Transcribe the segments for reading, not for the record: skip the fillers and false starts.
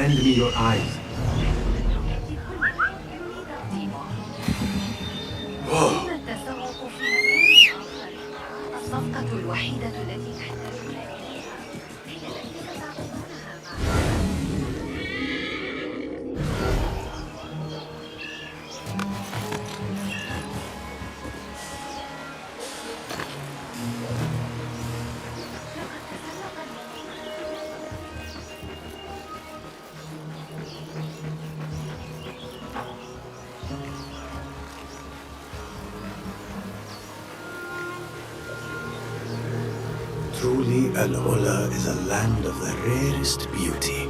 lend me your eyes. Whoa. الصفقة الوحيدة التي تحتاج هي التي ستعقدونها Truly, Al-Ula is a land of the rarest beauty.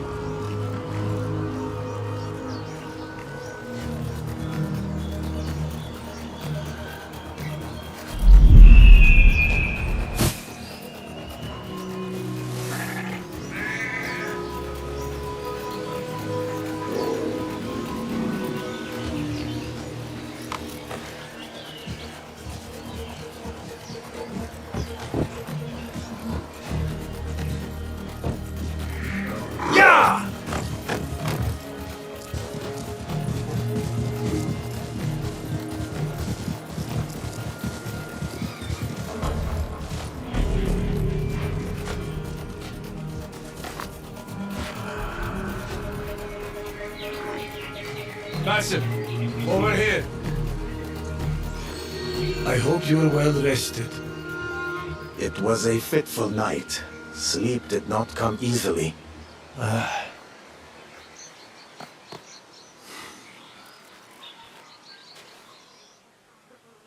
Massive, over here. I hope you are well rested. It was a fitful night. Sleep did not come easily.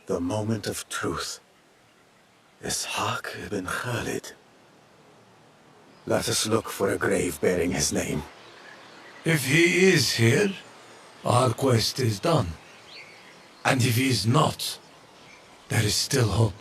The moment of truth. Ishaq ibn Khalid. Let us look for a grave bearing his name. If he is here, our quest is done. And if he is not, there is still hope.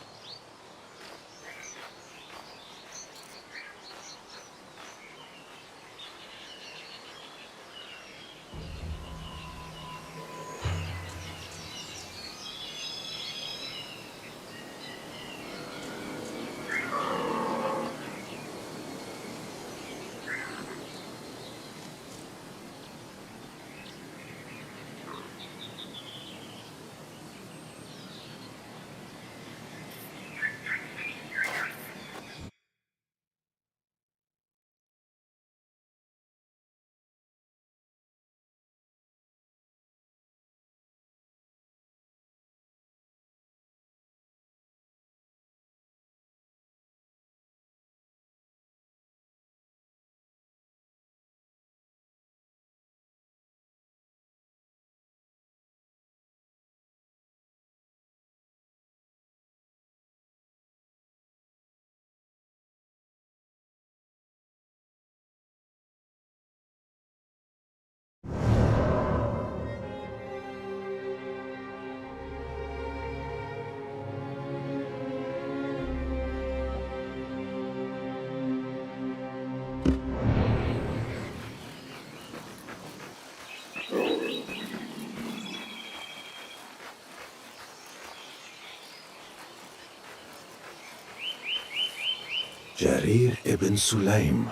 Jarir ibn Sulaim.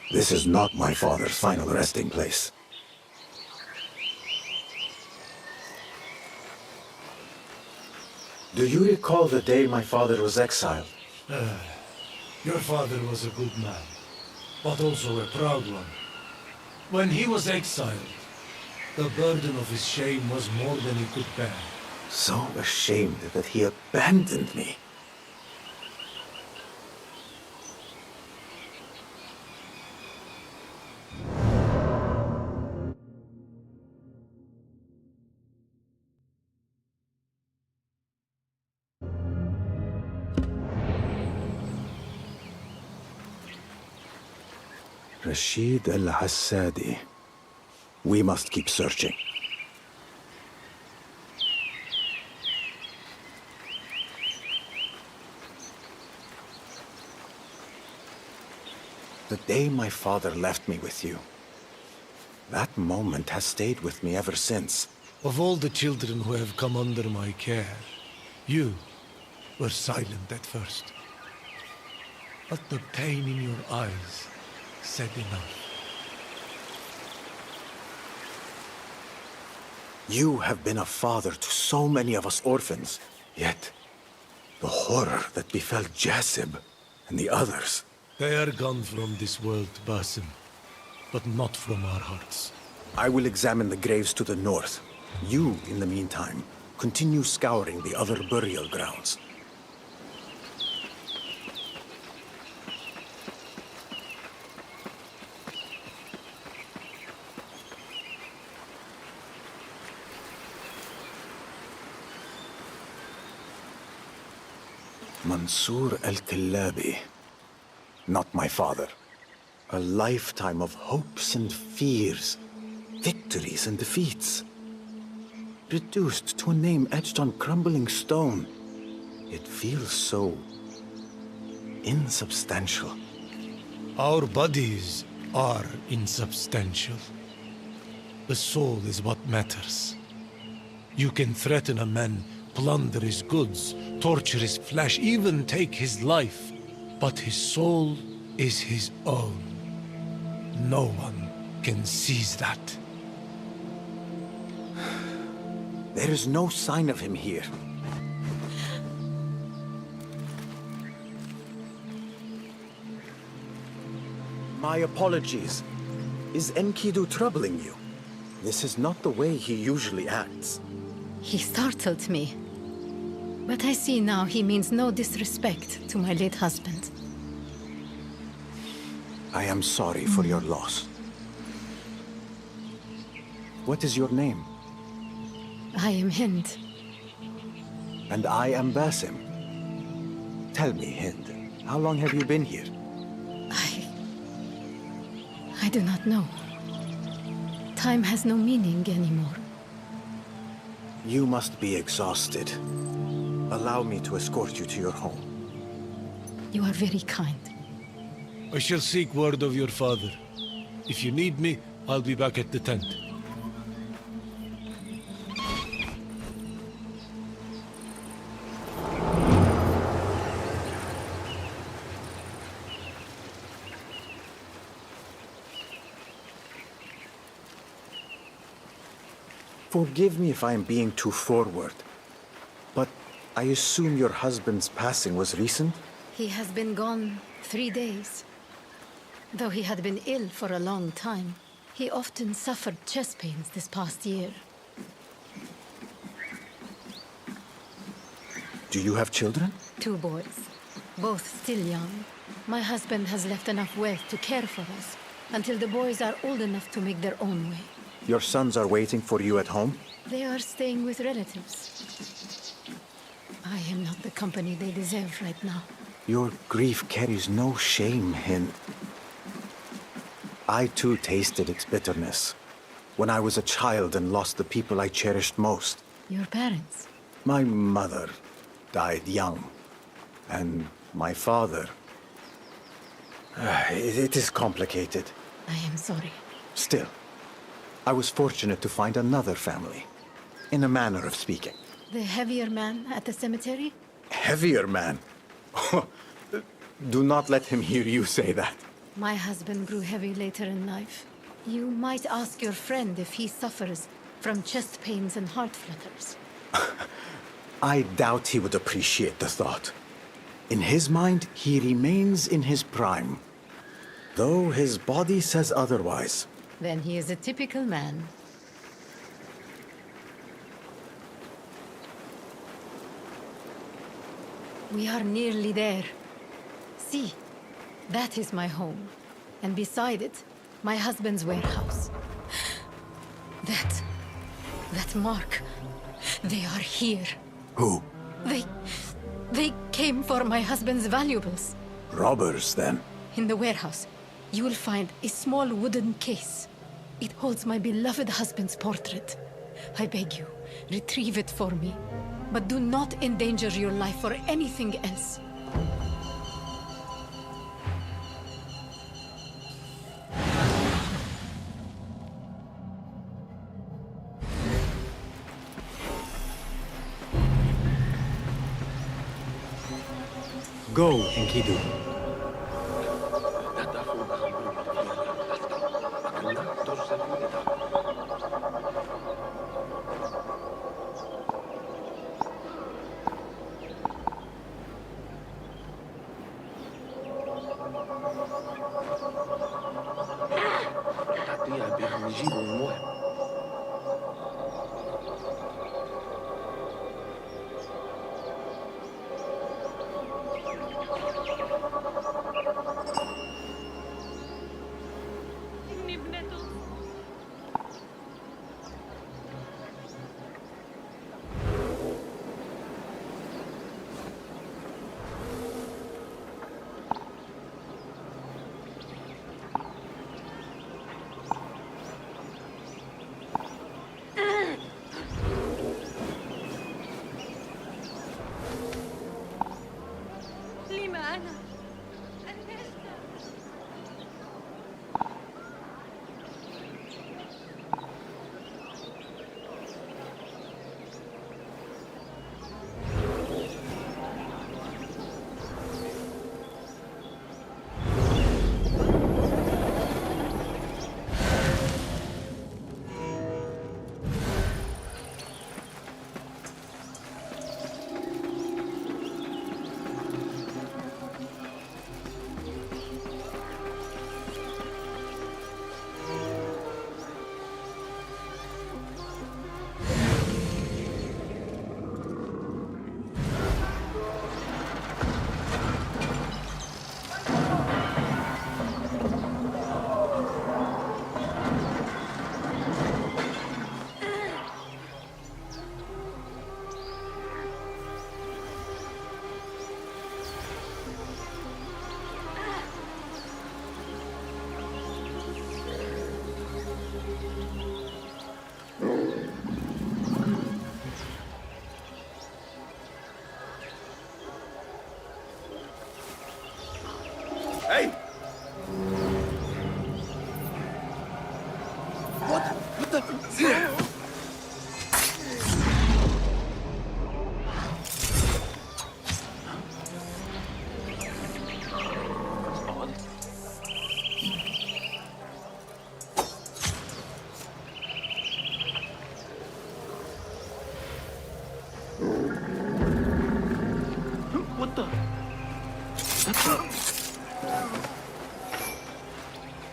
This is not my father's final resting place. Do you recall the day my father was exiled? Your father was a good man, but also a proud one. When he was exiled, the burden of his shame was more than he could bear. So ashamed that he abandoned me. Rashid al-Hassadi. We must keep searching. The day my father left me with you, that moment has stayed with me ever since. Of all the children who have come under my care, you were silent at first. But the pain in your eyes said enough. You have been a father to so many of us orphans. Yet, the horror that befell Jasib and the others. They are gone from this world, Basim, but not from our hearts. I will examine the graves to the north. You, in the meantime, continue scouring the other burial grounds. Mansour al-Killabi. Not my father. A lifetime of hopes and fears, victories and defeats. Reduced to a name etched on crumbling stone. It feels so insubstantial. Our bodies are insubstantial. The soul is what matters. You can threaten a man, plunder his goods, torture his flesh, even take his life. But his soul is his own. No one can seize that. There is no sign of him here. My apologies. Is Enkidu troubling you? This is not the way he usually acts. He startled me. But I see now he means no disrespect to my late husband. I am sorry for your loss. What is your name? I am Hind. And I am Basim. Tell me, Hind, how long have you been here? I do not know. Time has no meaning anymore. You must be exhausted. Allow me to escort you to your home. You are very kind. I shall seek word of your father. If you need me, I'll be back at the tent. Forgive me if I am being too forward, but I assume your husband's passing was recent? He has been gone 3 days. Though he had been ill for a long time, he often suffered chest pains this past year. Do you have children? 2 boys, both still young. My husband has left enough wealth to care for us until the boys are old enough to make their own way. Your sons are waiting for you at home? They are staying with relatives. I am not the company they deserve right now. Your grief carries no shame, Hind. I too tasted its bitterness when I was a child and lost the people I cherished most. Your parents? My mother died young, and my father... It is complicated. I am sorry. Still, I was fortunate to find another family, in a manner of speaking. The heavier man at the cemetery? Heavier man? Do not let him hear you say that. My husband grew heavy later in life. You might ask your friend if he suffers from chest pains and heart flutters. I doubt he would appreciate the thought. In his mind, he remains in his prime, though his body says otherwise. Then he is a typical man. We are nearly there. See, that is my home. And beside it, my husband's warehouse. That mark. They are here. Who? They came for my husband's valuables. Robbers, then? In the warehouse, you will find a small wooden case. It holds my beloved husband's portrait. I beg you, retrieve it for me. But do not endanger your life for anything else. Go, Enkidu.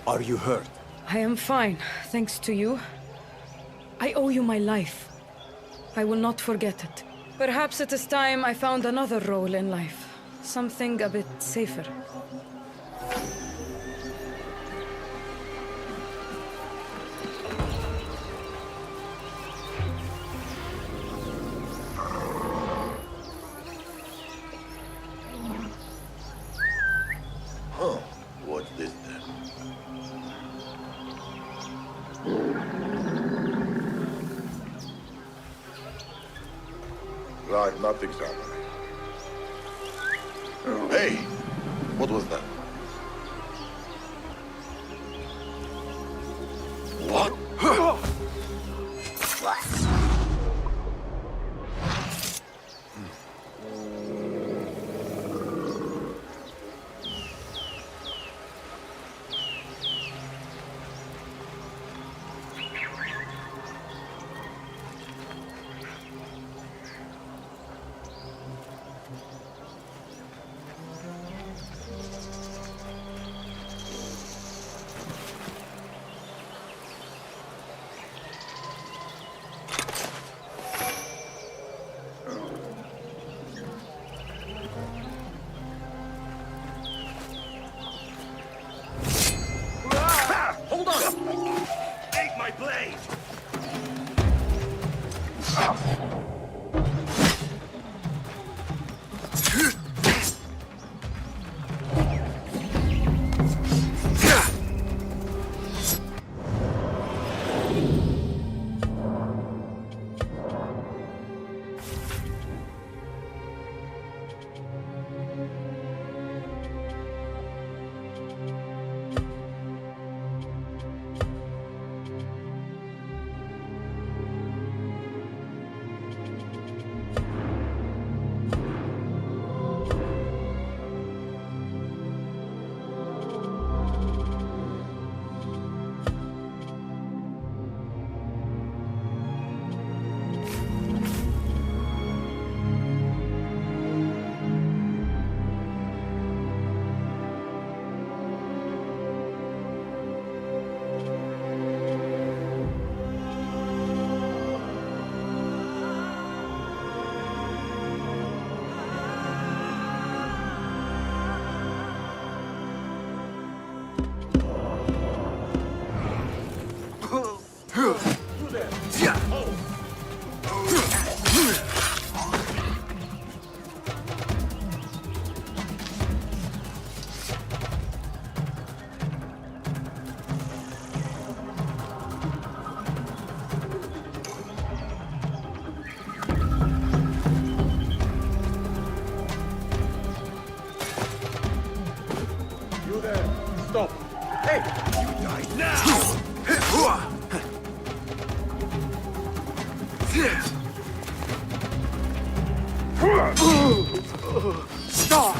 Are you hurt? I am fine, thanks to you. I owe you my life. I will not forget it. Perhaps it is time I found another role in life. Something a bit safer. Huh. What's this then? Right, nothing's happening. Hey! What was that? What? Hold on! Take my blade! Stop! Hey! You die now! Stop!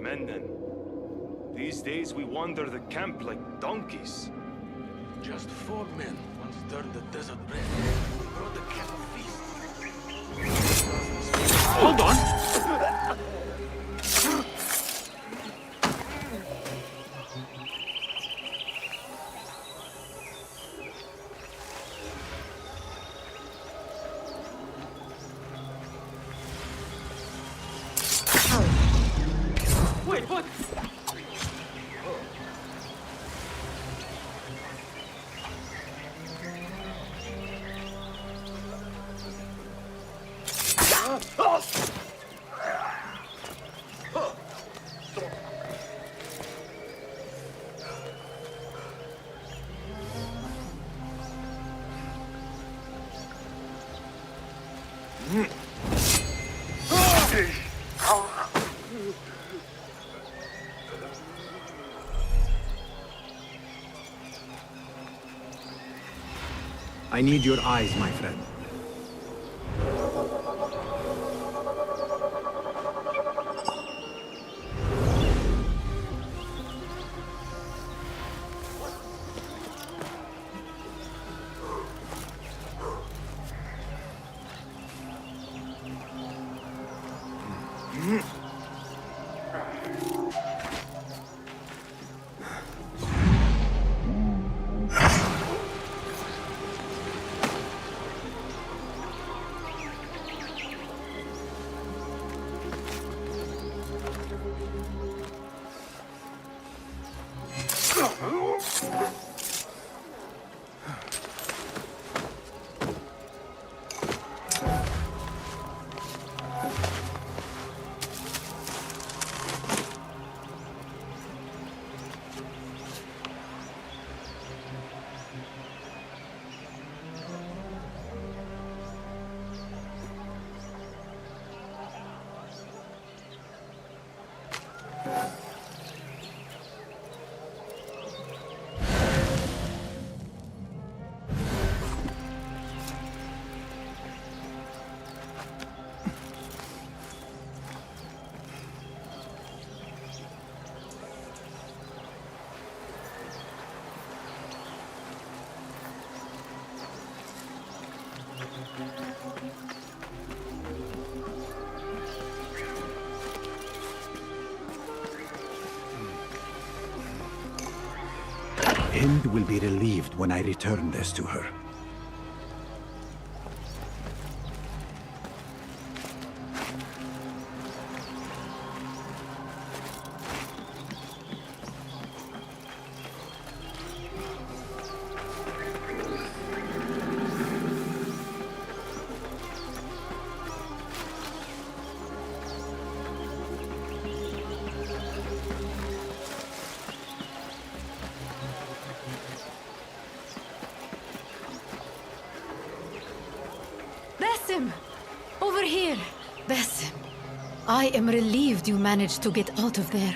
Men then. These days we wander the camp like donkeys. Just 4 men once turned the desert red. We brought the camp a feast. Hold on! Wait, what? I need your eyes, my friend. Hind will be relieved when I return this to her. Basim! Over here! Basim, I am relieved you managed to get out of there.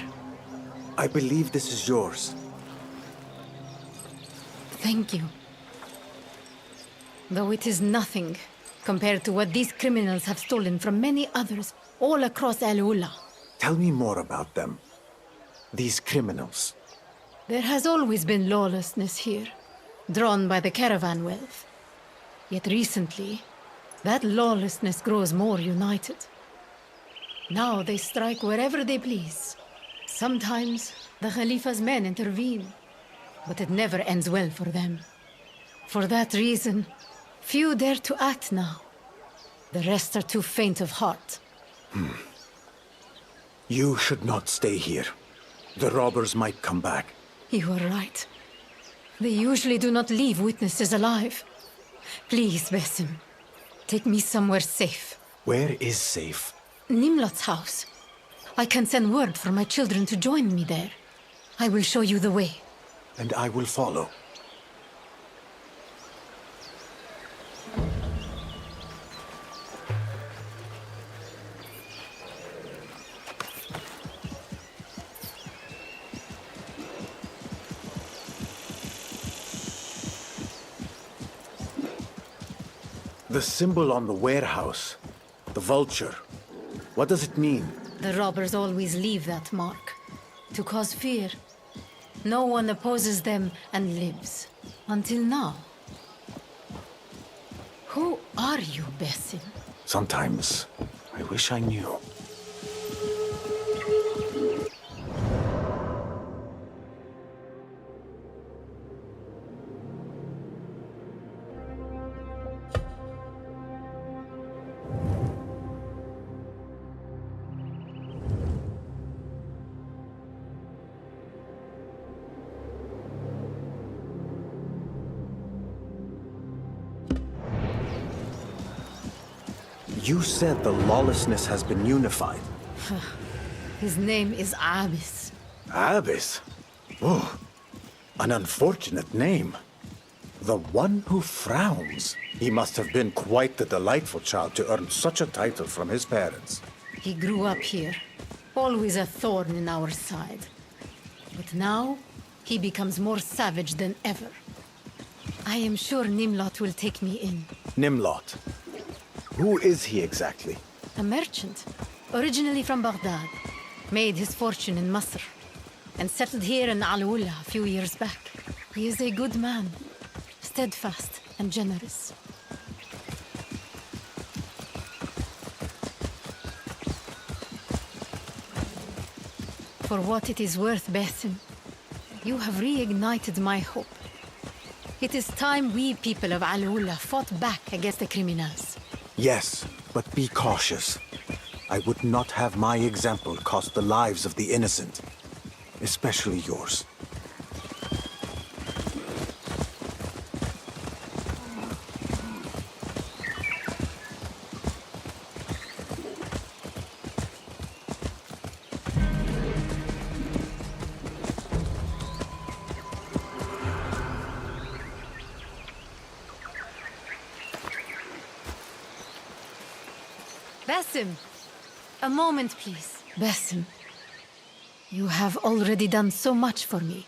I believe this is yours. Thank you. Though it is nothing compared to what these criminals have stolen from many others all across Al-Ula. Tell me more about them. These criminals. There has always been lawlessness here, drawn by the caravan wealth. Yet recently, that lawlessness grows more united. Now they strike wherever they please. Sometimes the Khalifa's men intervene, but it never ends well for them. For that reason, few dare to act now. The rest are too faint of heart. You should not stay here. The robbers might come back. You are right. They usually do not leave witnesses alive. Please, Basim, take me somewhere safe. Where is safe? Nimlot's house. I can send word for my children to join me there. I will show you the way. And I will follow. The symbol on the warehouse, the vulture, what does it mean? The robbers always leave that mark, to cause fear. No one opposes them and lives. Until now. Who are you, Basim? Sometimes, I wish I knew. You said the lawlessness has been unified. His name is Abyss. Abyss? Oh, an unfortunate name. The one who frowns. He must have been quite the delightful child to earn such a title from his parents. He grew up here, always a thorn in our side. But now, he becomes more savage than ever. I am sure Nimlot will take me in. Nimlot. Who is he exactly? A merchant, originally from Baghdad. Made his fortune in Masr, and settled here in Al-Ula a few years back. He is a good man, steadfast and generous. For what it is worth, Basim, you have reignited my hope. It is time we people of Al-Ula fought back against the criminals. Yes, but be cautious. I would not have my example cost the lives of the innocent, especially yours. Basim! A moment, please. Basim, you have already done so much for me.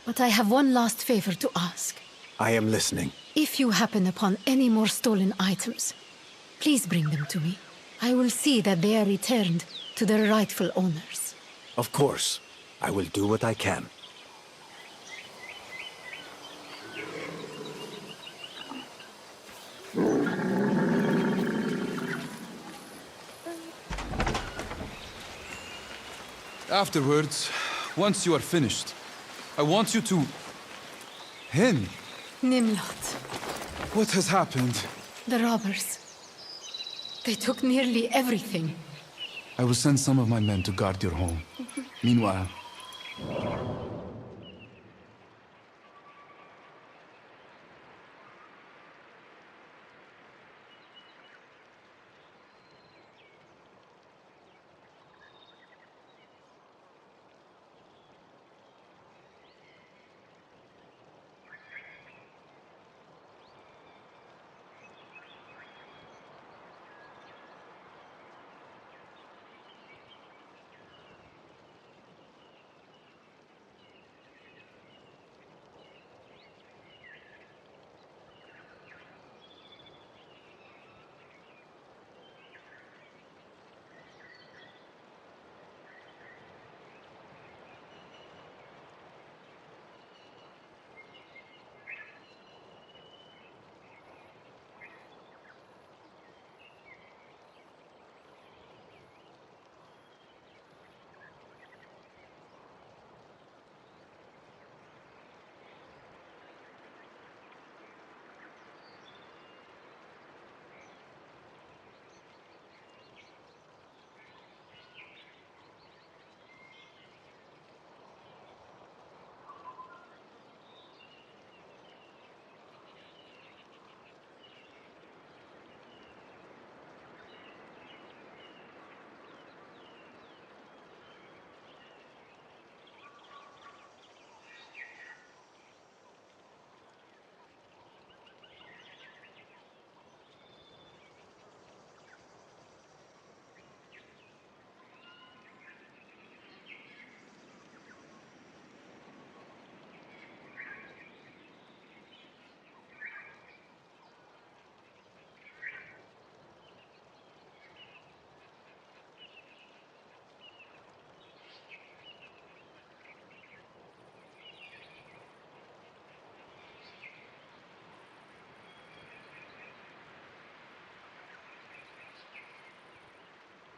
But I have one last favor to ask. I am listening. If you happen upon any more stolen items, please bring them to me. I will see that they are returned to their rightful owners. Of course. I will do what I can. Afterwards, once you are finished, I want you to... Hen, Nimlot, what has happened? the robbers. They took nearly everything. I will send some of my men to guard your home. Meanwhile...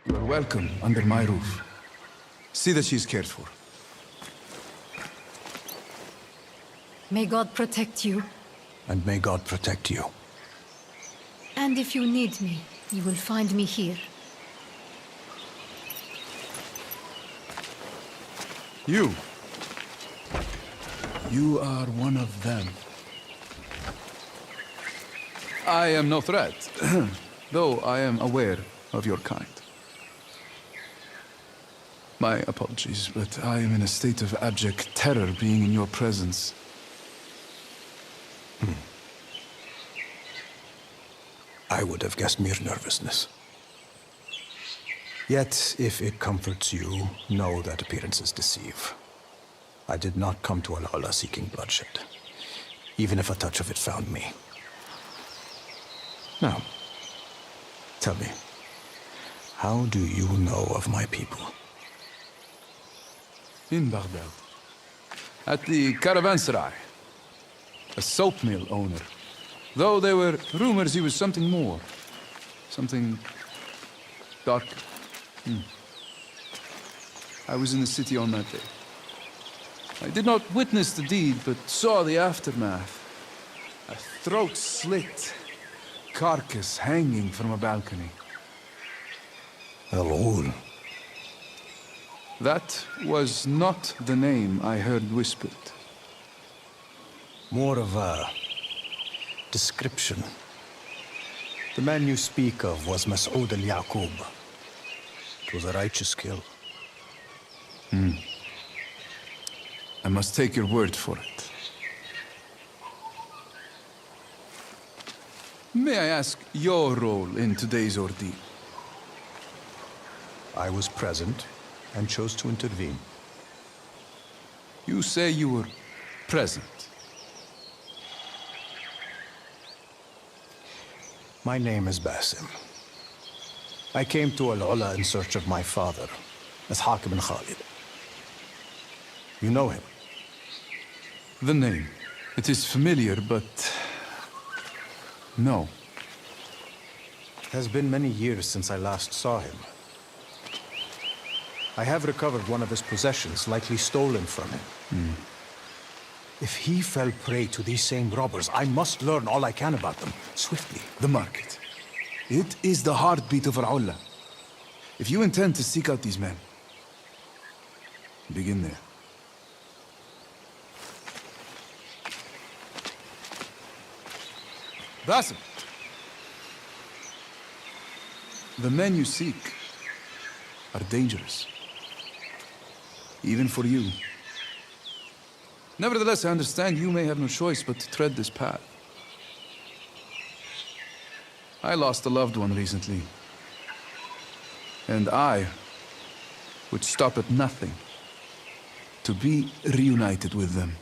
You are welcome under my roof. See that she is cared for. May God protect you. And may God protect you. And if you need me, you will find me here. You. You are one of them. I am no threat. though I am aware of your kind. My apologies, but I am in a state of abject terror being in your presence. I would have guessed mere nervousness. Yet, if it comforts you, know that appearances deceive. I did not come to Al-Ula seeking bloodshed, even if a touch of it found me. Now, tell me, how do you know of my people? In Baghdad, at the caravanserai, a soap mill owner. Though there were rumors he was something more, something darker. I was in the city on that day. I did not witness the deed, but saw the aftermath. A throat-slit carcass hanging from a balcony. Al-Ul. That was not the name I heard whispered. More of a description. The man you speak of was Mas'ud al-Yaqub. It was a righteous kill. I must take your word for it. May I ask your role in today's ordeal? I was present and chose to intervene. You say you were present. My name is Basim. I came to Al-Ula in search of my father, Ishaq ibn Khalid. You know him? The name. It is familiar, but... no. It has been many years since I last saw him. I have recovered one of his possessions, likely stolen from him. If he fell prey to these same robbers, I must learn all I can about them, swiftly. The market. It is the heartbeat of Al-Ula. If you intend to seek out these men, begin there. Basim! The men you seek are dangerous. Even for you. Nevertheless, I understand you may have no choice but to tread this path. I lost a loved one recently. And I would stop at nothing to be reunited with them.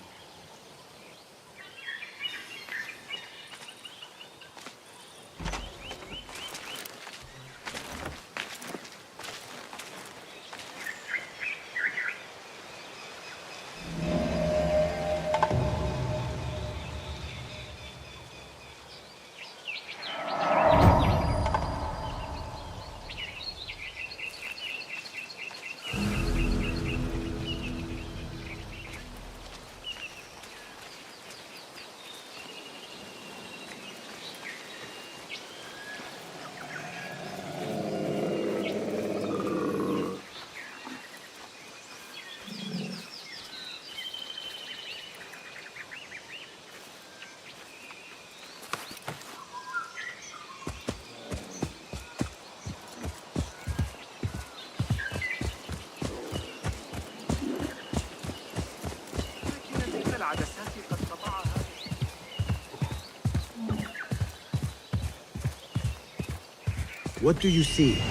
What do you see?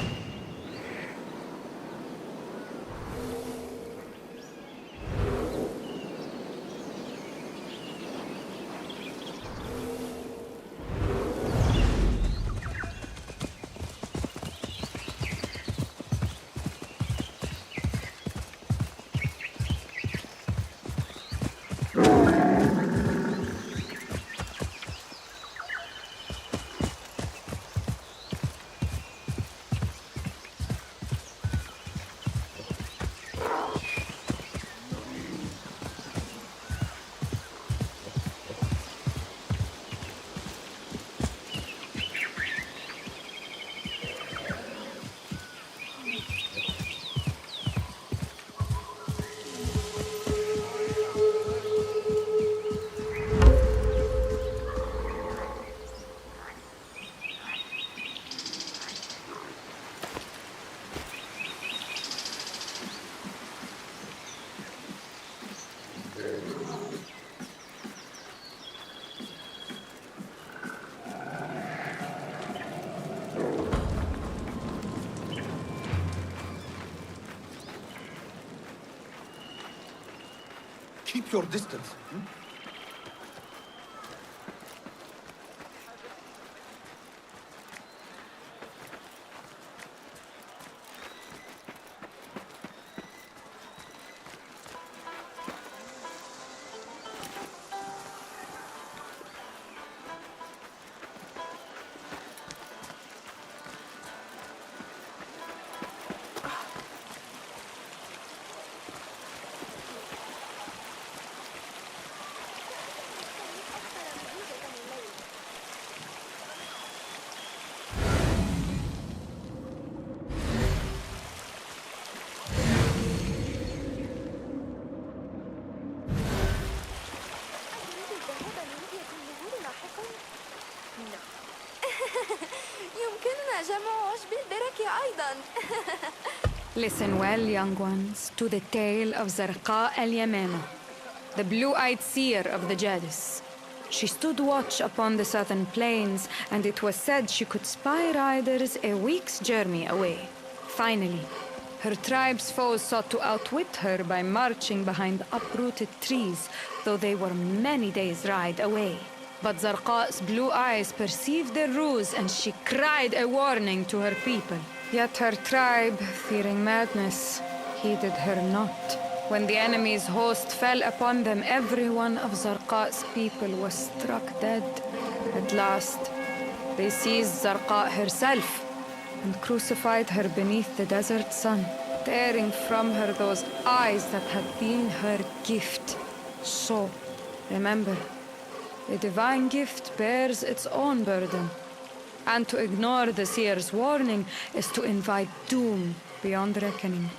Keep your distance. يمكننا جمع عشب البركة أيضاً. Listen well, young ones, to the tale of Zarqa al-Yamama, the blue-eyed seer of the Jadis. She stood watch upon the southern plains, and it was said she could spy riders a week's journey away. Finally, her tribe's foes sought to outwit her by marching behind uprooted trees, though they were many days' ride away. But Zarqa's blue eyes perceived their ruse, and she cried a warning to her people. Yet her tribe, fearing madness, heeded her not. When the enemy's host fell upon them, every one of Zarqa's people was struck dead. At last, they seized Zarqa herself and crucified her beneath the desert sun, tearing from her those eyes that had been her gift. So, remember, a divine gift bears its own burden. And to ignore the seer's warning is to invite doom beyond reckoning.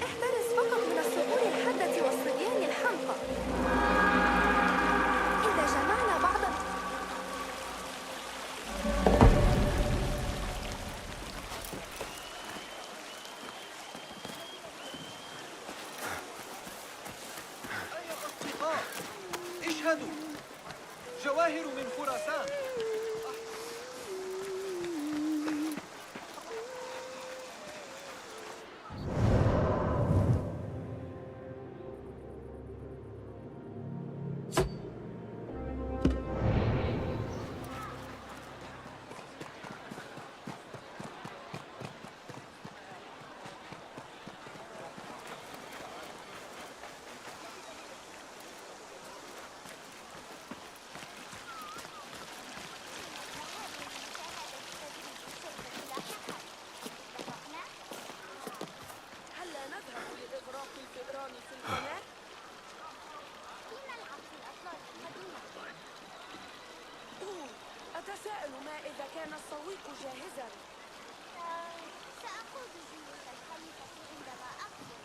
احترس فقط من الصقور الحادة والصبيان الحمقى. إذا جمعنا بعض اشهدوا جواهر من خراسان. أتساءل ما إذا كان السويق جاهزاً. سأقود جيوش الخليفة عندما أقدم.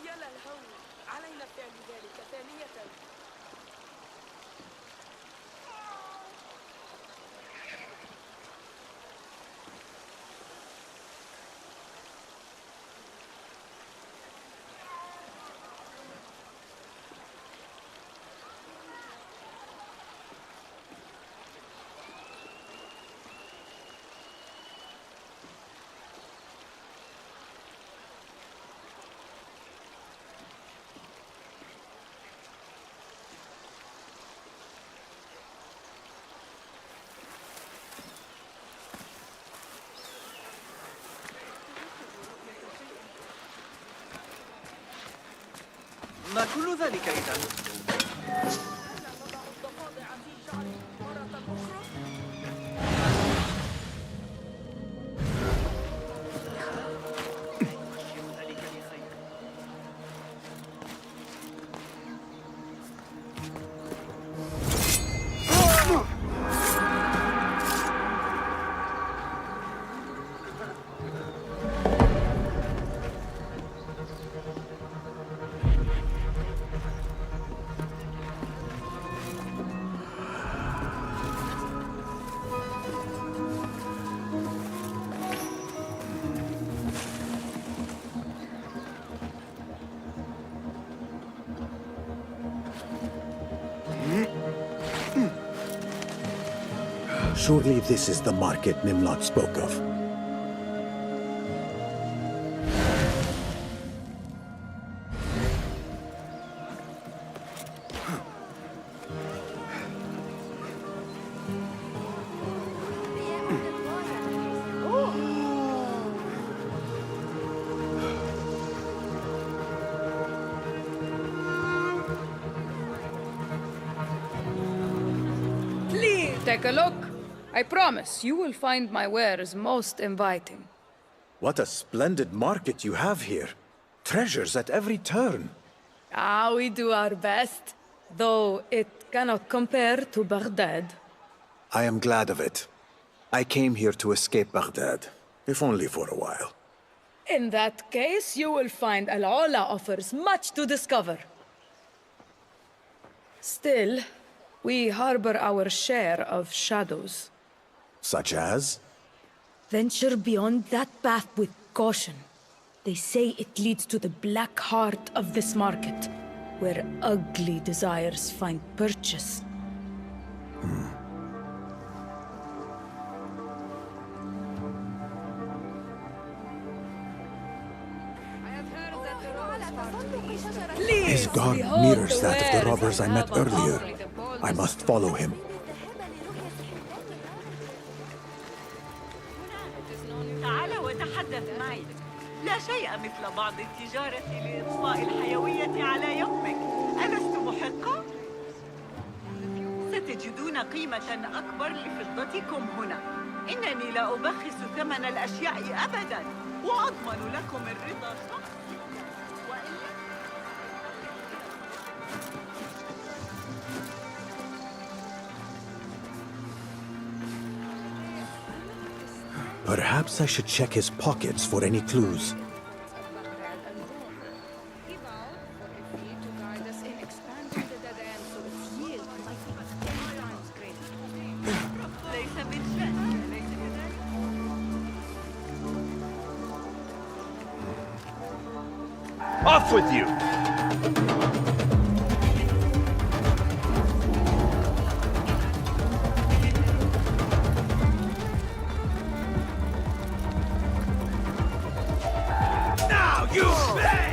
يا للهول، علينا فعل ذلك ثانية. ما كل ذلك إذن؟ Surely this is the market Nimlot spoke of. Take a look. I promise you will find my wares most inviting. What a splendid market you have here. Treasures at every turn. We do our best, though it cannot compare to Baghdad. I am glad of it. I came here to escape Baghdad, if only for a while. In that case, you will find Al-Ola offers much to discover. Still, we harbor our share of shadows. Such as? Venture beyond that path with caution. They say it leads to the black heart of this market, where ugly desires find purchase. His guard mirrors that of the robbers I met earlier. I must follow him. تعال وتحدث معي. لا شيء مثل بعض التجارة لإضفاء الحيوية على يومك. ألست محقا؟ ستجدون قيمة أكبر لفضتكم هنا. إنني لا أبخس ثمن الأشياء أبداً، وأضمن لكم الرضا شخصياً. وإلا Perhaps I should check his pockets for any clues. Off with you! Now you pay!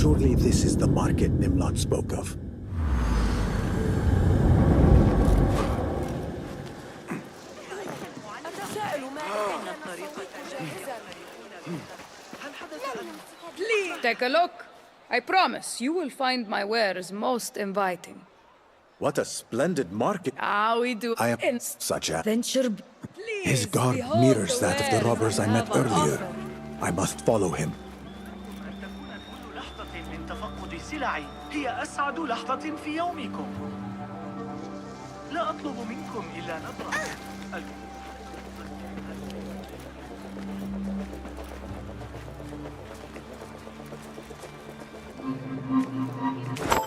Surely this is the market Nimlot spoke of. أتساءل ما إن الطريقة جاهزة. Please take a look. I promise you will find my wares most inviting. What a splendid market. We do. I am such a... Venture. His guard mirrors that of the robbers I met earlier. I must follow him. أن تكون كل لحظة من تفقد سلعي هي أسعد لحظة في يومكم. لا أطلب منكم إلا نظرة.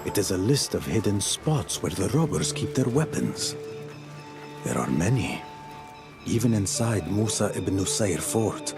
It is a list of hidden spots where the robbers keep their weapons. There are many, even inside Musa ibn Nusayr fort.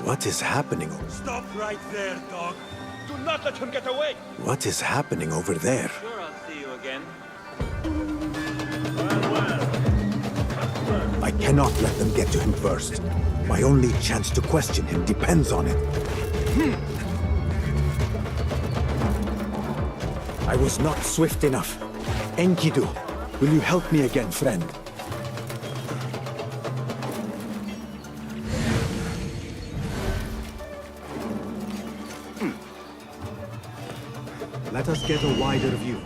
What is happening? Stop right there, dog. Do not let him get away. What is happening over there? Sure, I'll see you again. I cannot let them get to him first. My only chance to question him depends on it. I was not swift enough. Enkidu, will you help me again, friend? Let us get a wider view.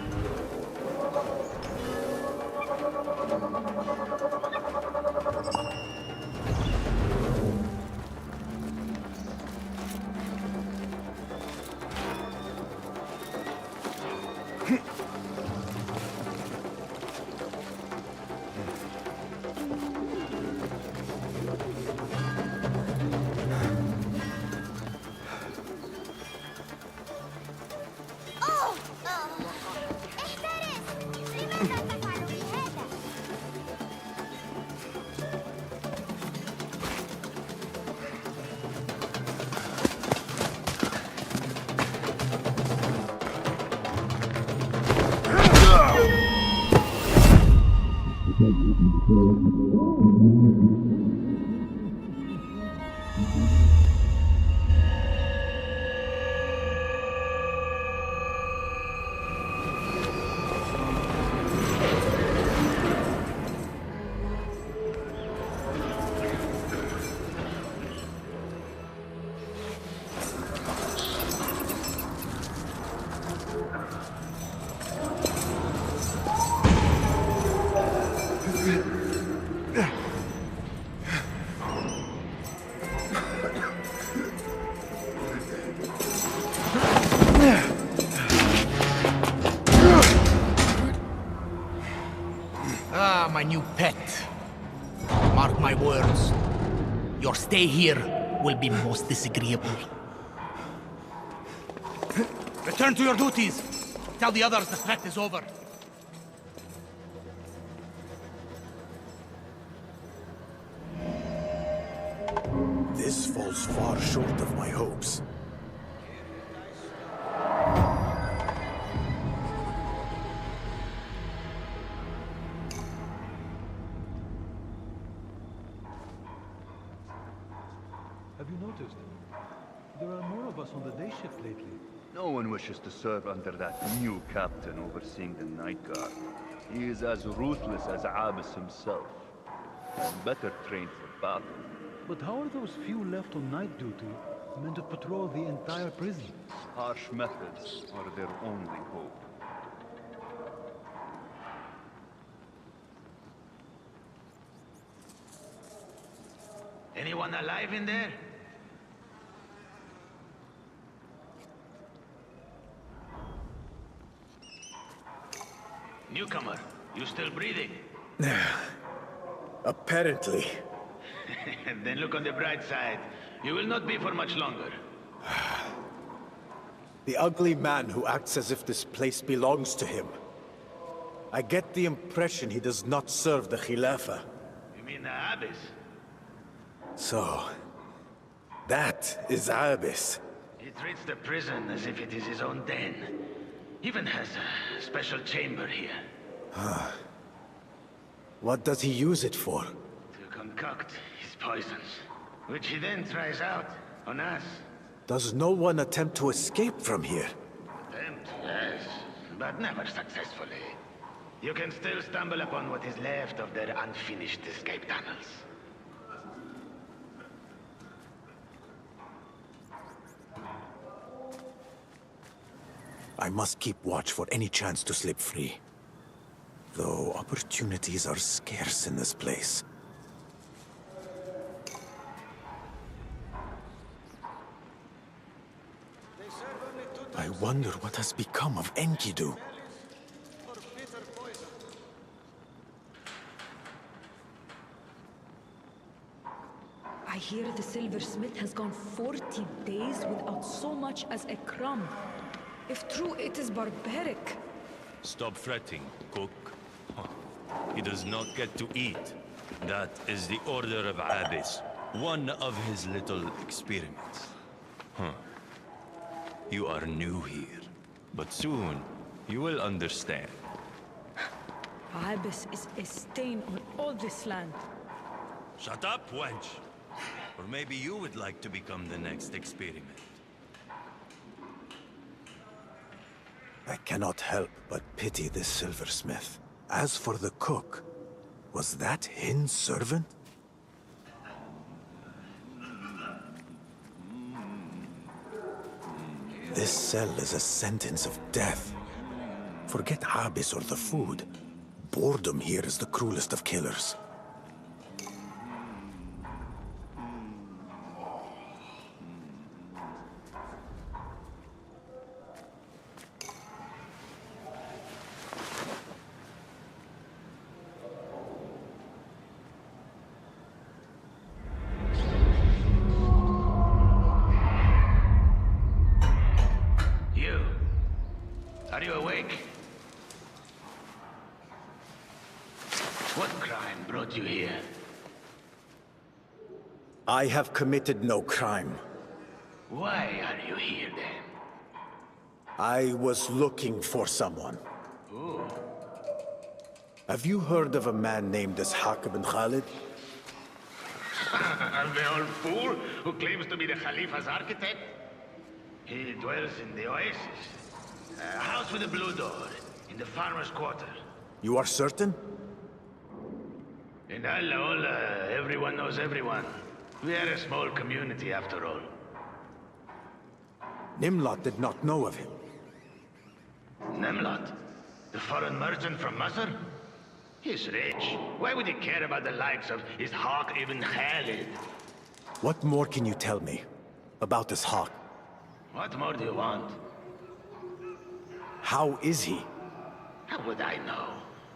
Ah, my new pet. Mark my words. Your stay here will be most disagreeable. Return to your duties. Tell the others the threat is over. This falls far short of my hopes. Have you noticed? There are more of us on the day shift lately. No one wishes to serve under that new captain overseeing the night guard. He is as ruthless as Abbas himself, and better trained for battle. But how are those few left on night duty meant to patrol the entire prison? Harsh methods are their only hope. Anyone alive in there? Newcomer, you still breathing? Apparently. Then look on the bright side. You will not be for much longer. The ugly man who acts as if this place belongs to him. I get the impression he does not serve the Khilafah. You mean the Abyss? So, that is Abyss. He treats the prison as if it is his own den. Even has a special chamber here. What does he use it for? To concoct his poisons, which he then tries out on us. Does no one attempt to escape from here? Attempt, yes, but never successfully. You can still stumble upon what is left of their unfinished escape tunnels. I must keep watch for any chance to slip free. Though opportunities are scarce in this place. I wonder what has become of Enkidu. I hear the silversmith has gone 40 days without so much as a crumb. If true, it is barbaric. Stop fretting, cook. He does not get to eat. That is the order of Abyss. One of his little experiments. Huh. You are new here, but soon you will understand. Abyss is a stain on all this land. Shut up, wench! Or maybe you would like to become the next experiment. I cannot help but pity this silversmith. As for the cook, was that Hin's servant? This cell is a sentence of death. Forget Abyss or the food. Boredom here is the cruelest of killers. Are you awake? What crime brought you here? I have committed no crime. Why are you here then? I was looking for someone. Who? Have you heard of a man named Ishaq ibn Khalid? The old fool who claims to be the Khalifa's architect? He dwells in the oasis. A house with a blue door, in the farmer's quarter. You are certain? In Al-Laol, everyone knows everyone. We are a small community, after all. Nimlot did not know of him. Nimlot? The foreign merchant from Masr? He's rich. Why would he care about the likes of Ishaq ibn Khalid? What more can you tell me about Ishaq? What more do you want? How is he? How would I know?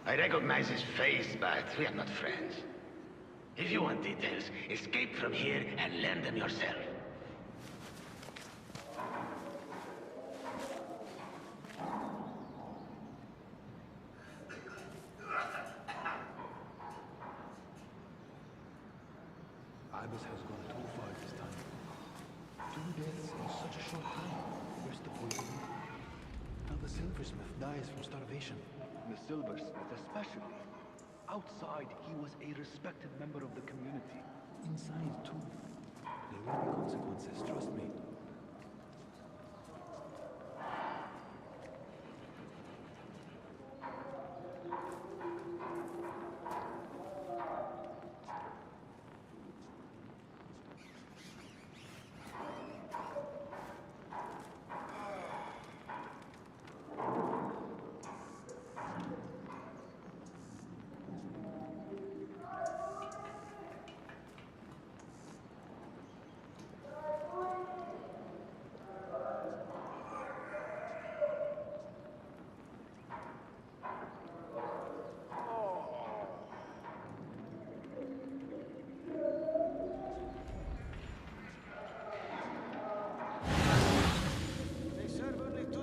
I recognize his face, but we are not friends. If you want details, escape from here and learn them yourself. Abyss has gone too far this time. 2 deaths in such a short time. Where's the poison? Now the silversmith dies from starvation. The silversmith especially. Outside, he was a respected member of the community. Inside, too. There will be consequences, trust me.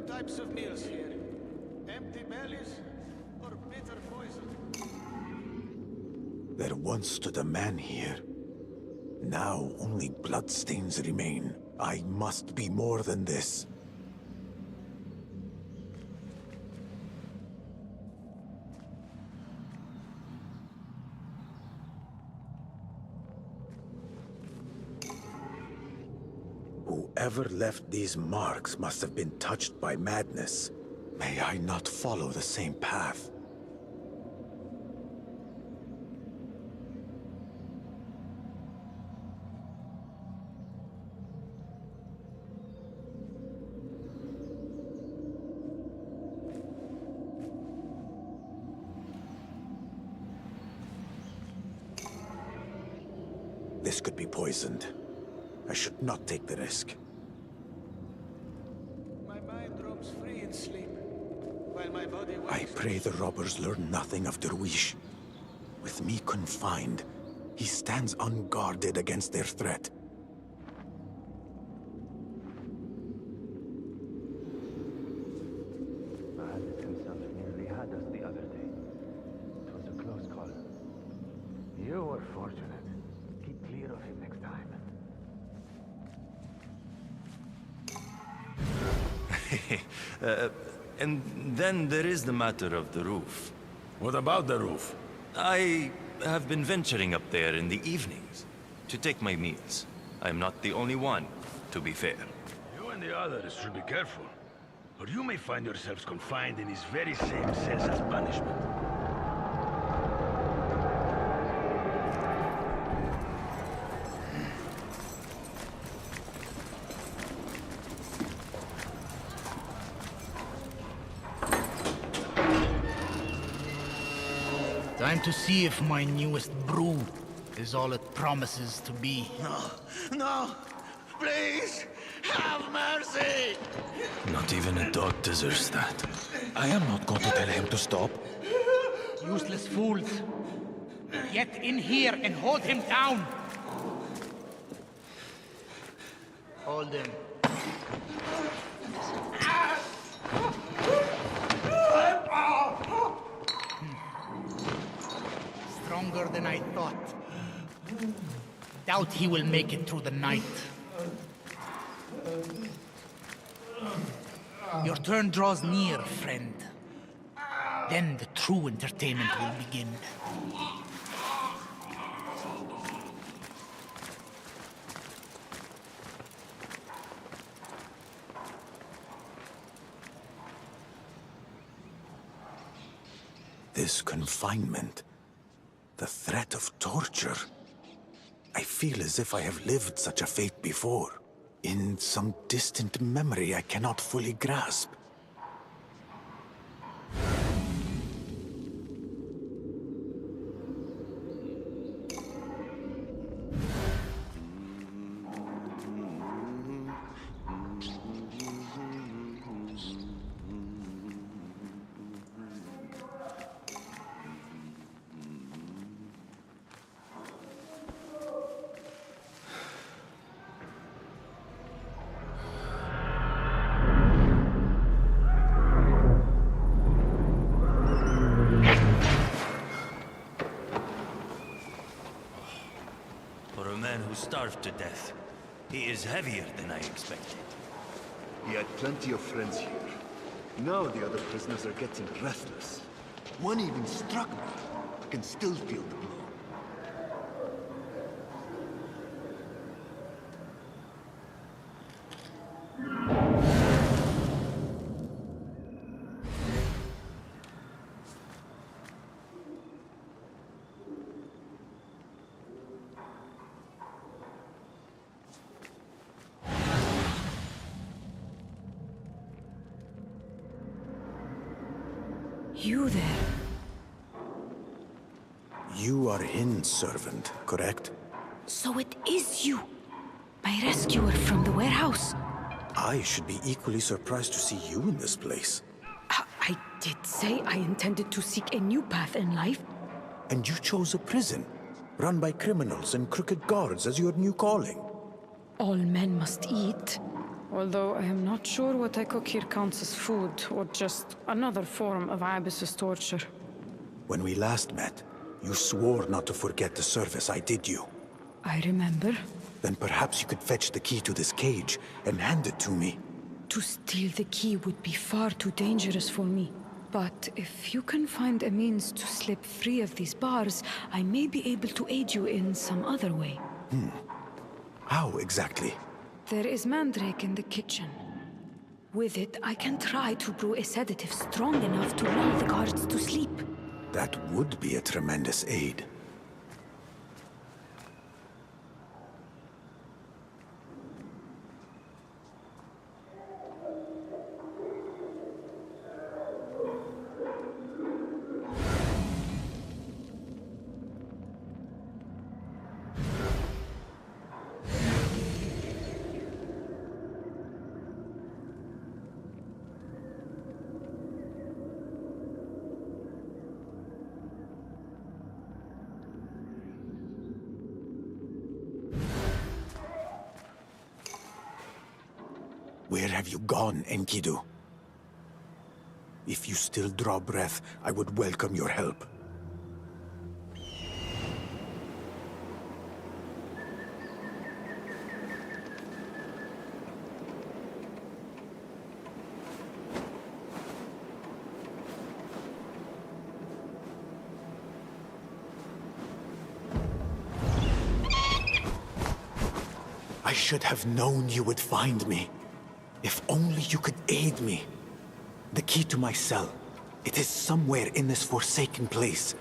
Types of meals here. Empty bellies or bitter poison. There once stood a man here. Now only bloodstains remain. I must be more than this. Whoever left these marks must have been touched by madness. May I not follow the same path? This could be poisoned. I should not take the risk. My mind roams free in sleep, while my body I wakes. pray the robbers learn nothing of Derwish. With me confined, he stands unguarded against their threat. Khalid himself nearly had us the other day. It was a close call. You were fortunate. Keep clear of him next time. And then there is the matter of the roof. What about the roof? I have been venturing up there in the evenings to take my meals. I am not the only one, to be fair. You and the others should be careful, or you may find yourselves confined in these very same cells as punishment. Time to see if my newest brew is all it promises to be. No! No! Please! Have mercy! Not even a dog deserves that. I am not going to tell him to stop. Useless fools. Get in here and hold him down. Hold him. Stronger than I thought. Doubt he will make it through the night. Your turn draws near, friend. Then the true entertainment will begin. This confinement, the threat of torture. I feel as if I have lived such a fate before, in some distant memory I cannot fully grasp. Starved to death. He is heavier than I expected. He had plenty of friends here. Now the other prisoners are getting restless. One even struck me. I can still feel the blow. You there? You are Hin's servant, correct? So it is you, my rescuer from the warehouse. I should be equally surprised to see you in this place. I did say I intended to seek a new path in life. And you chose a prison, run by criminals and crooked guards as your new calling. All men must eat. Although I am not sure what I cook here counts as food, or just another form of Ibis's torture. When we last met, you swore not to forget the service I did you. I remember. Then perhaps you could fetch the key to this cage and hand it to me. To steal the key would be far too dangerous for me. But if you can find a means to slip free of these bars, I may be able to aid you in some other way. How exactly? There is mandrake in the kitchen. With it, I can try to brew a sedative strong enough to lull the guards to sleep. That would be a tremendous aid. Where have you gone, Enkidu? If you still draw breath, I would welcome your help. I should have known you would find me. If only you could aid me. The key to my cell. It is somewhere in this forsaken place.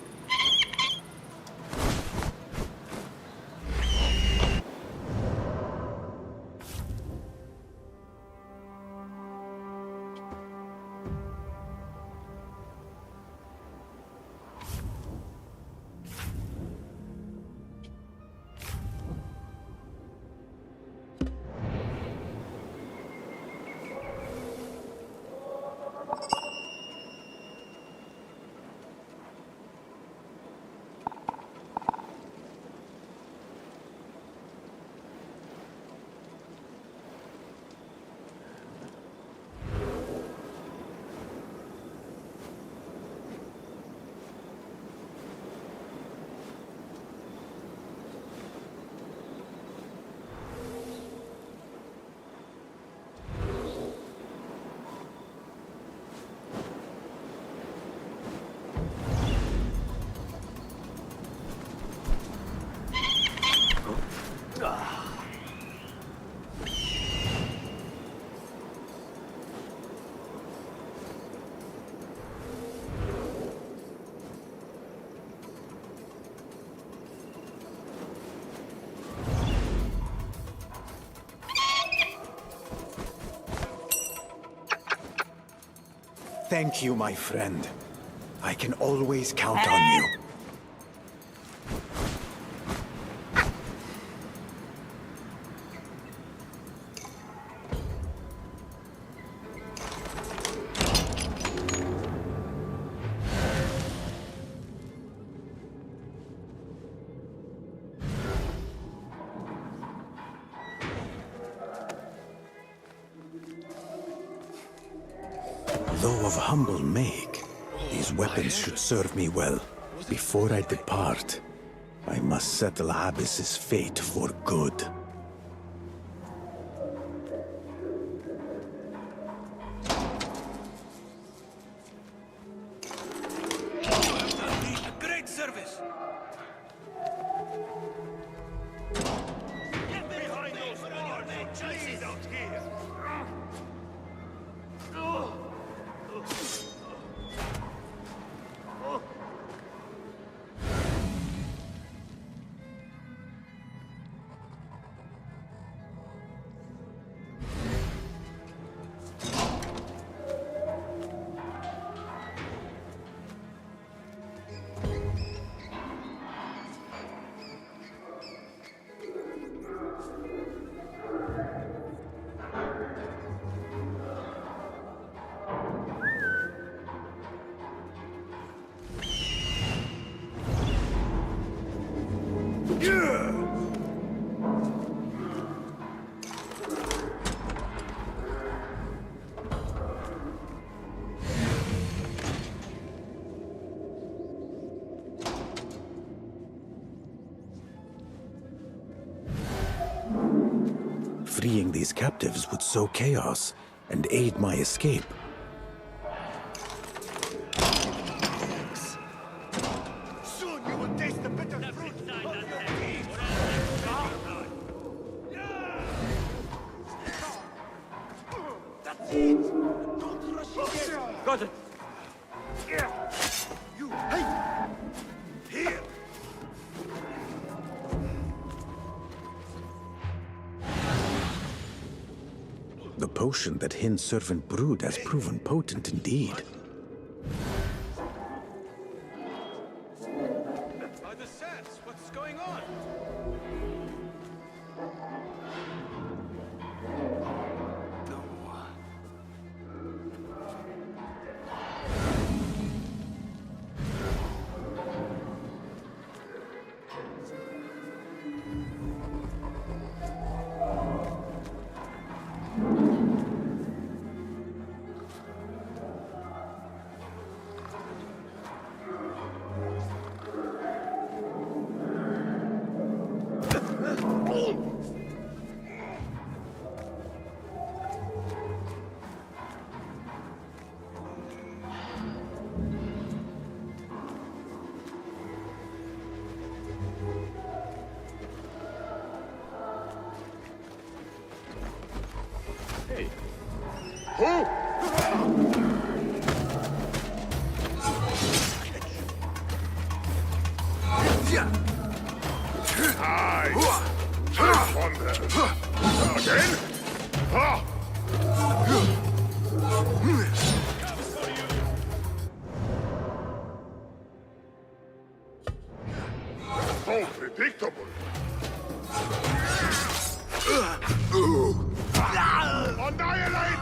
Thank you, my friend. I can always count on you. Though of humble make, these weapons should serve me well. Before I depart, I must settle Abyss's fate for good. Great service! Get behind those walls! Please out here! Freeing these captives would sow chaos and aid my escape. Soon you will taste the bitter fruit of your deeds! That's it! Don't rush it! Got it! You, hey! Here! The potion that Hin's servant brewed has proven potent indeed. By the sense, what's going on? Hey. Who? Nice. Have fun there. Again? Ah! So predictable. Annihilate!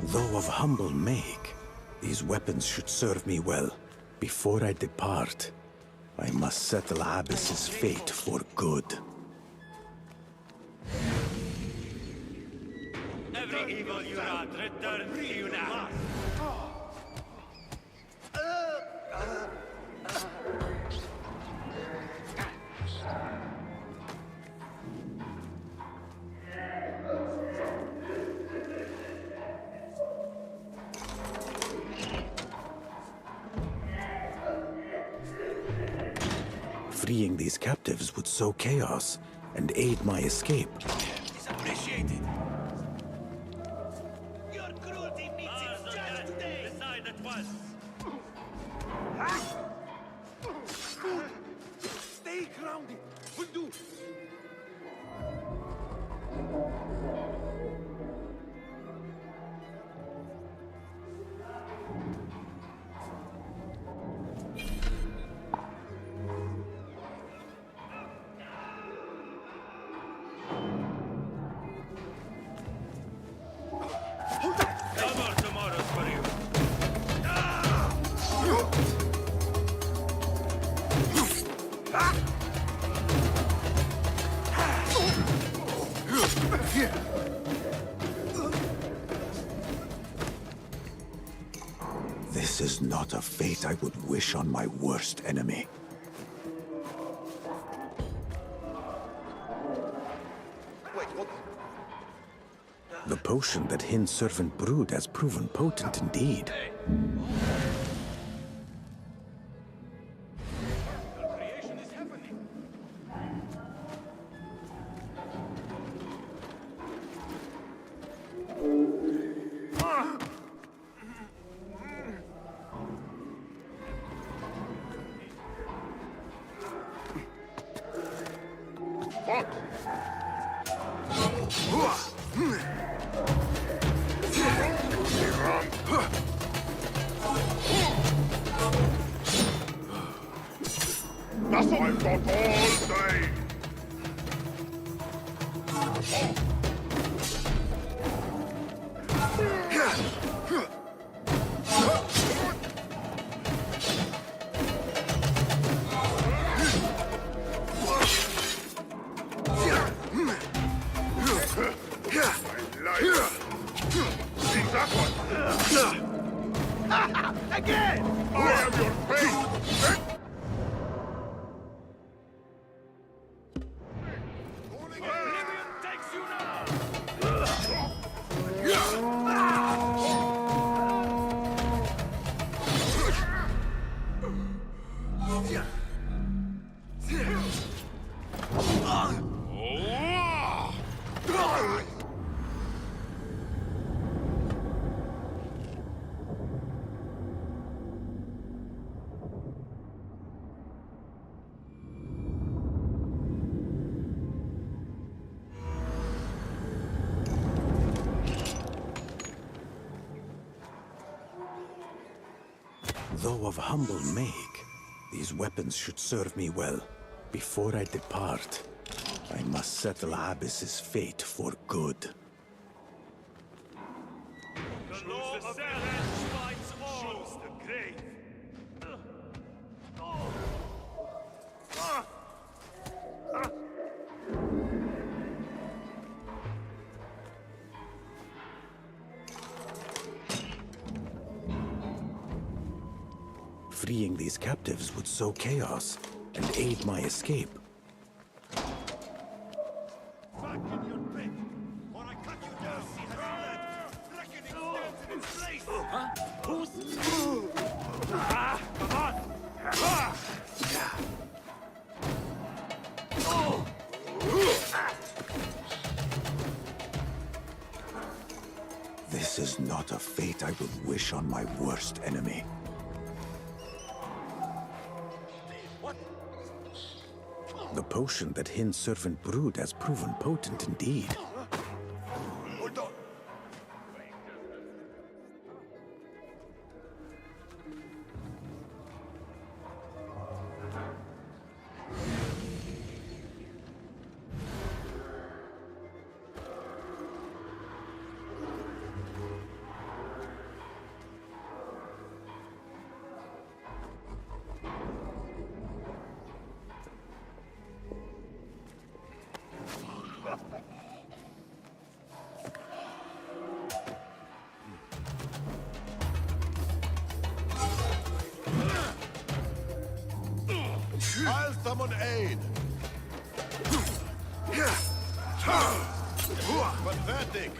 Though of humble make, these weapons should serve me well. Before I depart, I must settle Abyss's fate for good. Every evil you wrought returns to you now. Freeing these captives would sow chaos and aid my escape. It's appreciated. Your cruelty meets its just today. Decide at once. Stay grounded. Will do. No more tomorrows for you. This is not a fate I would wish on my worst enemy. The potion that Hin's servant brewed has proven potent indeed. That's what I've got all day. Again! I am your fate! Oblivion takes you now! Though of humble make, these weapons should serve me well. Before I depart, I must settle Abyss's fate for good. The law of Mirage finds all. Choose the grave. Freeing these captives would sow chaos and aid my escape. Back in your pit, or I cut you down. He has fled. Reckoning stands in its place. Huh? Who's? Come on! This is not a fate I would wish on my worst enemy. The potion that Hind's servant brewed has proven potent indeed. Hold on. I'll summon aid. Pathetic.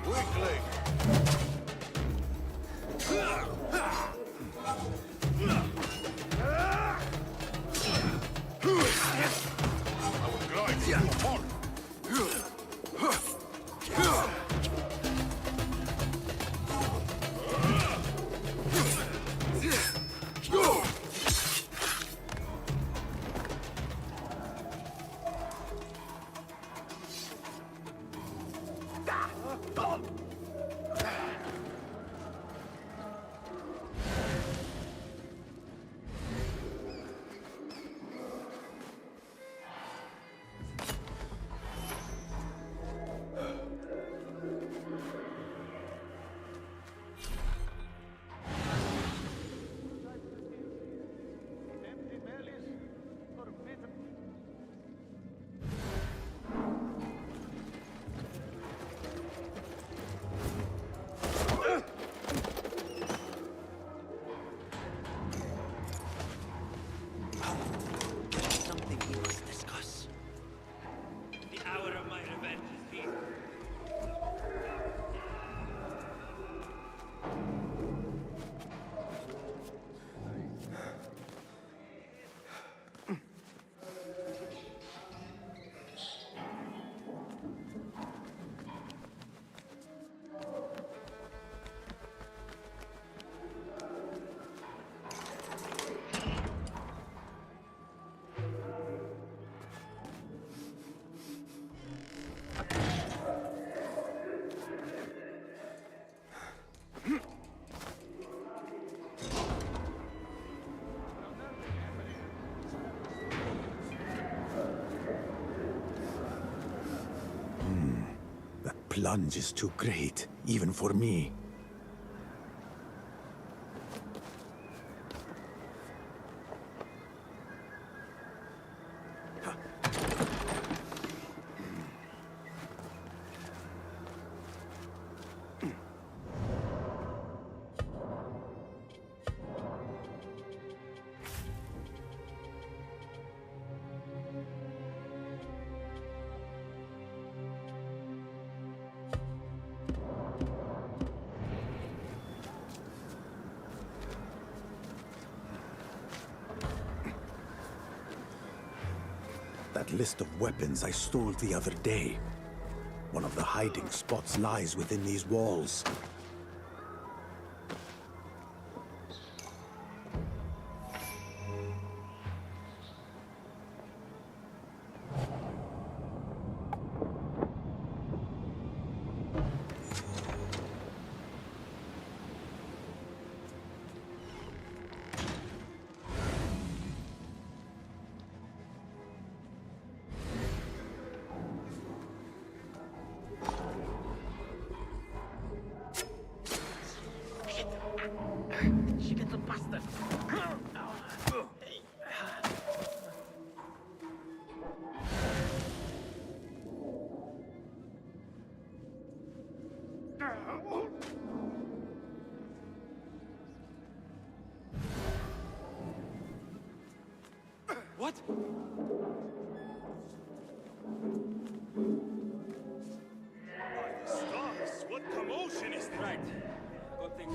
Weakling. I will grind you apart. Something we must discuss. The hour of my revenge is here. That plunge is too great, even for me. That list of weapons I stole the other day. One of the hiding spots lies within these walls. What? By the stars, what commotion is this? Right. Good thing.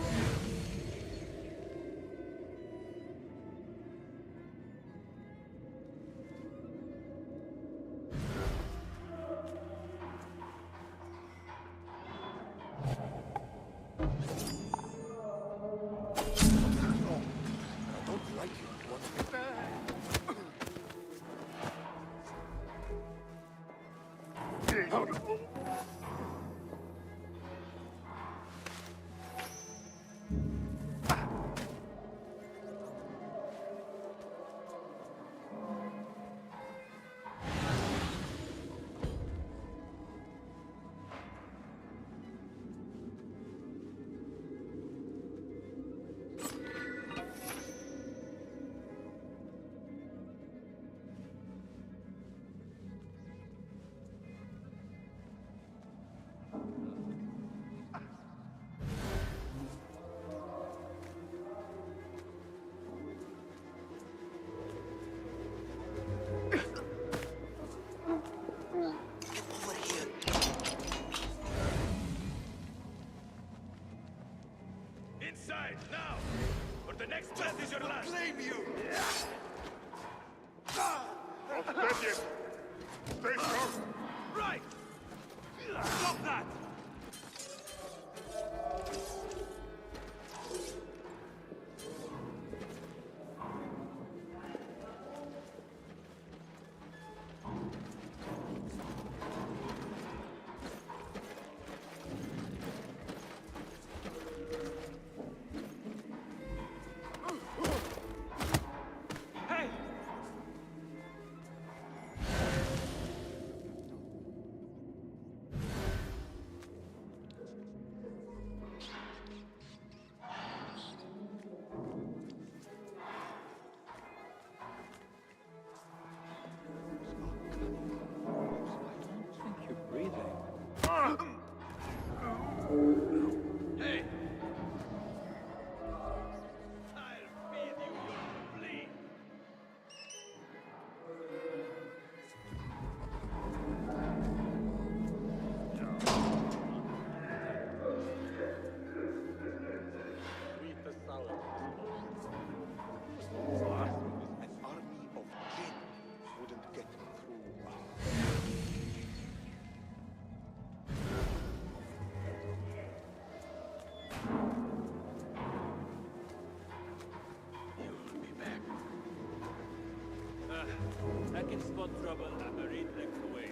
Inside, now! Or the next breath is your last! Claim you! Not dead yet! Stay strong! Right! Stop that! Hey! I'll feed you your flea! Read the sour. An army of jinn wouldn't get through. I can spot trouble a marine length away.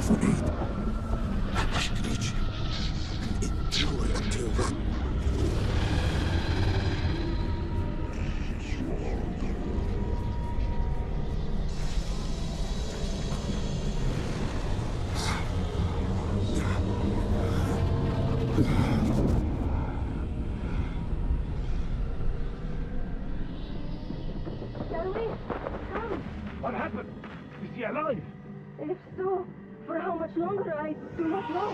for aid. I must reach him and endure until then. Darwin, come. What happened? Is he alive? If so, for how much longer, I do not know.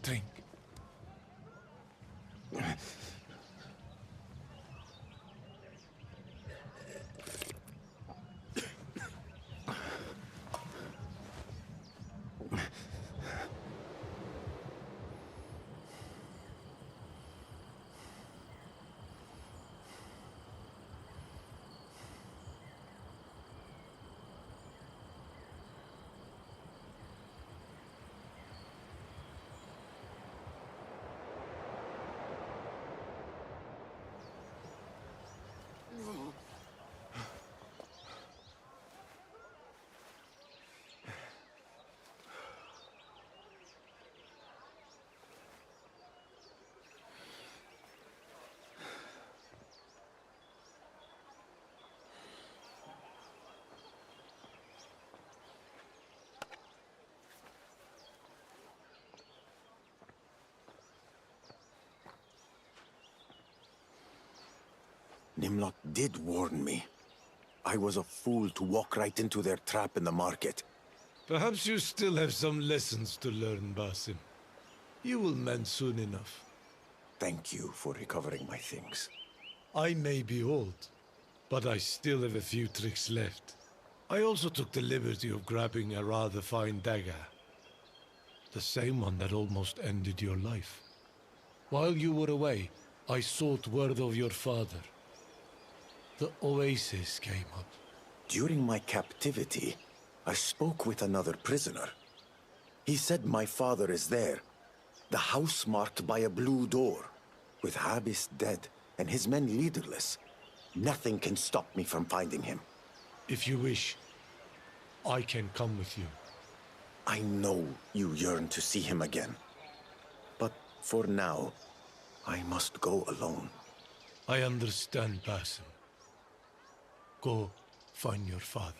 Drink. Nimlot did warn me. I was a fool to walk right into their trap in the market. Perhaps you still have some lessons to learn, Basim. You will mend soon enough. Thank you for recovering my things. I may be old, but I still have a few tricks left. I also took the liberty of grabbing a rather fine dagger. The same one that almost ended your life. While you were away, I sought word of your father. The oasis came up. During my captivity, I spoke with another prisoner. He said my father is there. The house marked by a blue door. With Habis dead and his men leaderless, nothing can stop me from finding him. If you wish, I can come with you. I know you yearn to see him again. But for now, I must go alone. I understand, Basim. Go find your father.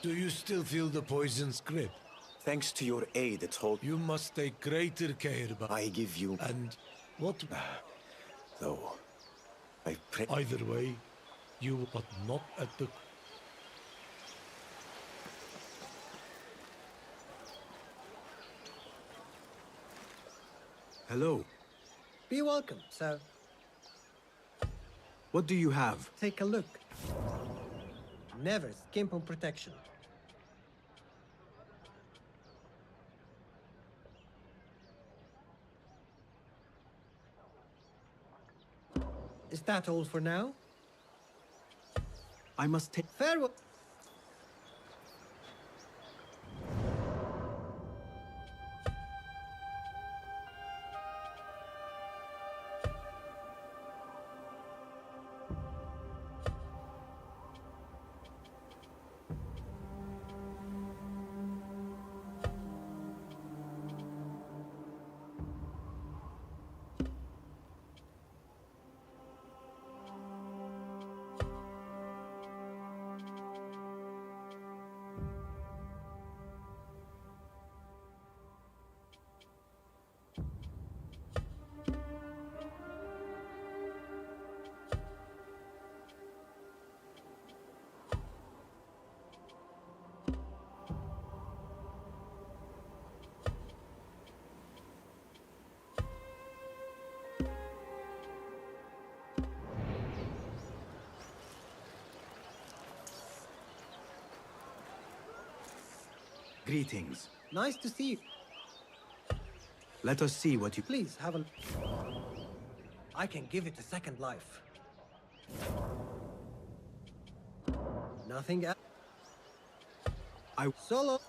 Do you still feel the poison's grip? Thanks to your aid, it's hold. You must take greater care, but I give you. And what? Though, I pray. Either way, you but not at the. Hello. Be welcome, sir. What do you have? Take a look. Never skimp on protection. Is that all for now? I must take. Farewell. Greetings. Nice to see you. Let us see what you. Please have a. I can give it a second life. Nothing else. Solo.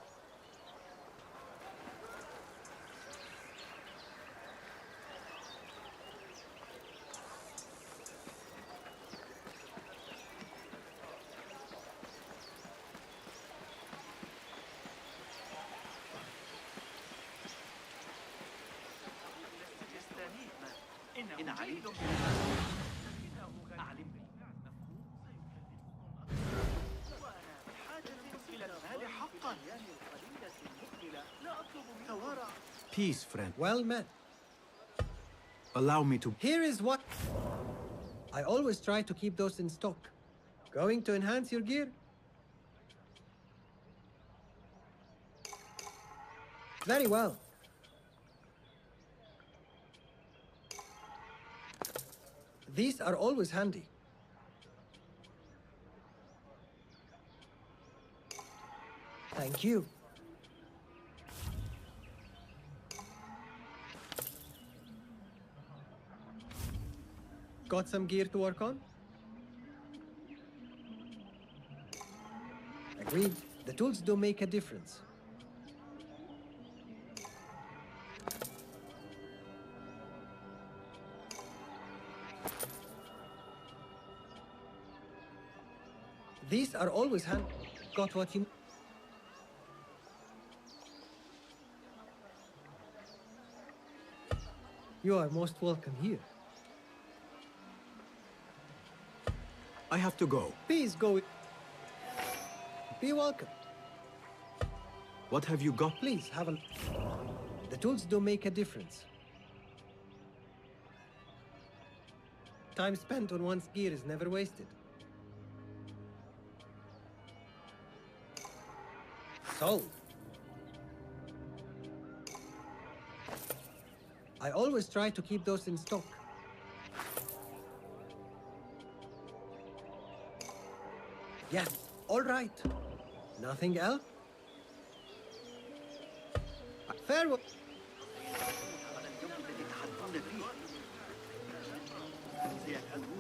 إن علمت أعلم وأنا بحاجة إلى المال حقا لا أطلب ثوارا. Peace, friend. Well met. Allow me to. Here is what. I always try to keep those in stock. Going to enhance your gear? Very well. These are always handy. Thank you. Got some gear to work on? Agreed. The tools do make a difference. These are always handy. Got what you... You are most welcome here. I have to go. Please go. Be welcome. What have you got? Please have a... The tools do make a difference. Time spent on one's gear is never wasted. Sold. I always try to keep those in stock. Yes, all right. Nothing else? Farewell. اليوم الذي تحدثون فيه سيكون